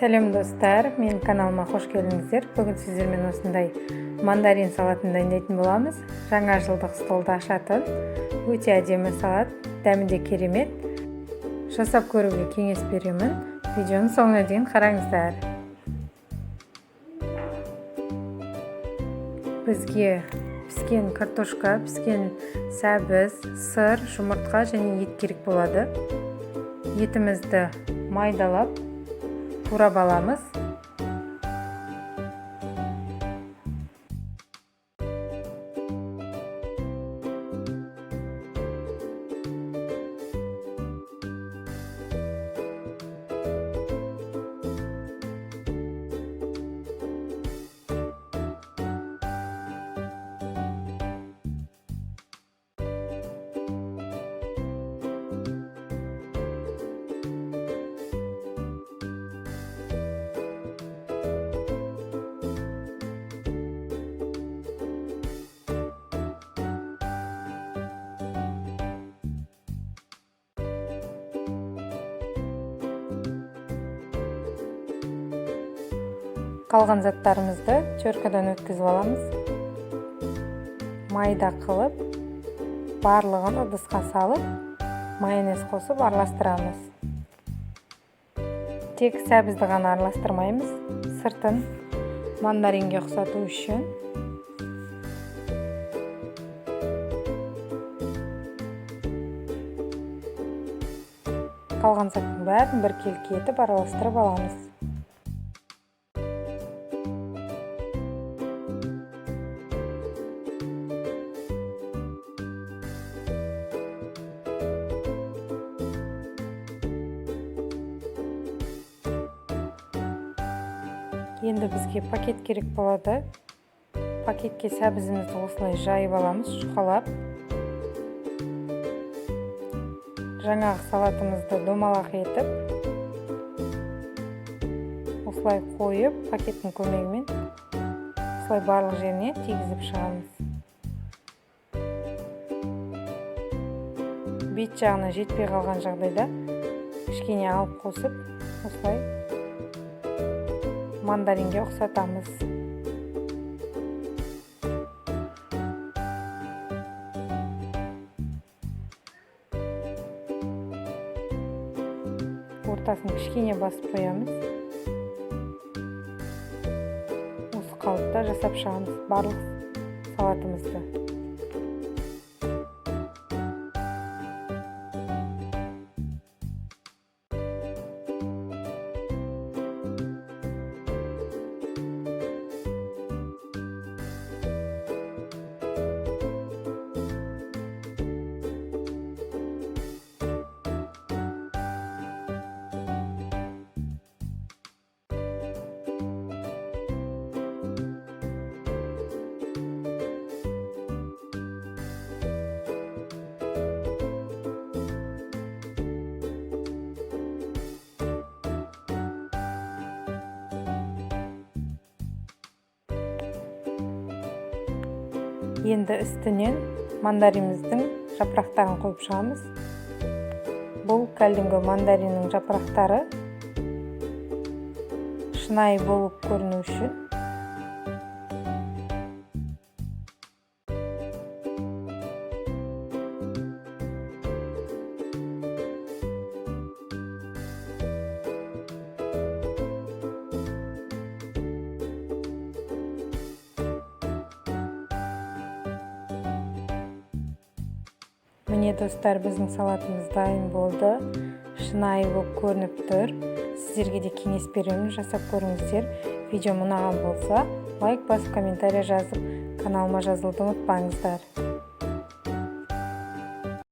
Сәлем достар, мен каналыма қош келдіңіздер. Бүгін сіздермен осындай мандарин салатын дайындайтын боламыз. Жаңа жылдық столды ашатын өте әдемі салат, дәмі де керемет. Жасап көруге кеңес беремін. Видеоны соңына дейін қараңыздар. Бізге піскен картошка, піскен сәбіз, сыр, жұмыртқа және ет керек болады. Етімізді майдалап турап аламыз. Қалған заттарымызды теркадан өткізіп аламыз. Майда қылып, барлығын ыдысқа салып, майонез қосып араластырамыз. Тек сәбізді ғана араластырмаймыз, сыртын мандаринге ұқсату үшін. Қалған заттың бәрін біркелкі етіп араластырып аламыз. Енді бізге пакет керек болады. Пакетке сәбізімізді осылай жайып аламыз, шұқалап. Жаңағы салатымызды домалақ етіп, осылай қойып, пакеттің көмегімен осылай барлық жеріне тигізіп шығамыз. Бет жағына жетпей қалған жағдайда кішкене алып қосып, осылай мандаринге ұқсатамыз. Ортасын кішкене басып қоямыз. Осы қалыпта жасап шығамыз барлық салатымызды. Енді үстінен мандариміздің жапырақтарын қойып шығамыз. Бұл кәдімгі мандариннің жапырақтары шынайы болып көріну үшін. Міне достар, біздің салатымыз дайын болды. Шынайы болып көрініп тұр. Сіздерге де кеңес беремін, жасап көріңіздер. Видео ұнаған болса, лайк басып, комментарий жазып, каналыма жазылуды ұмытпаңыздар.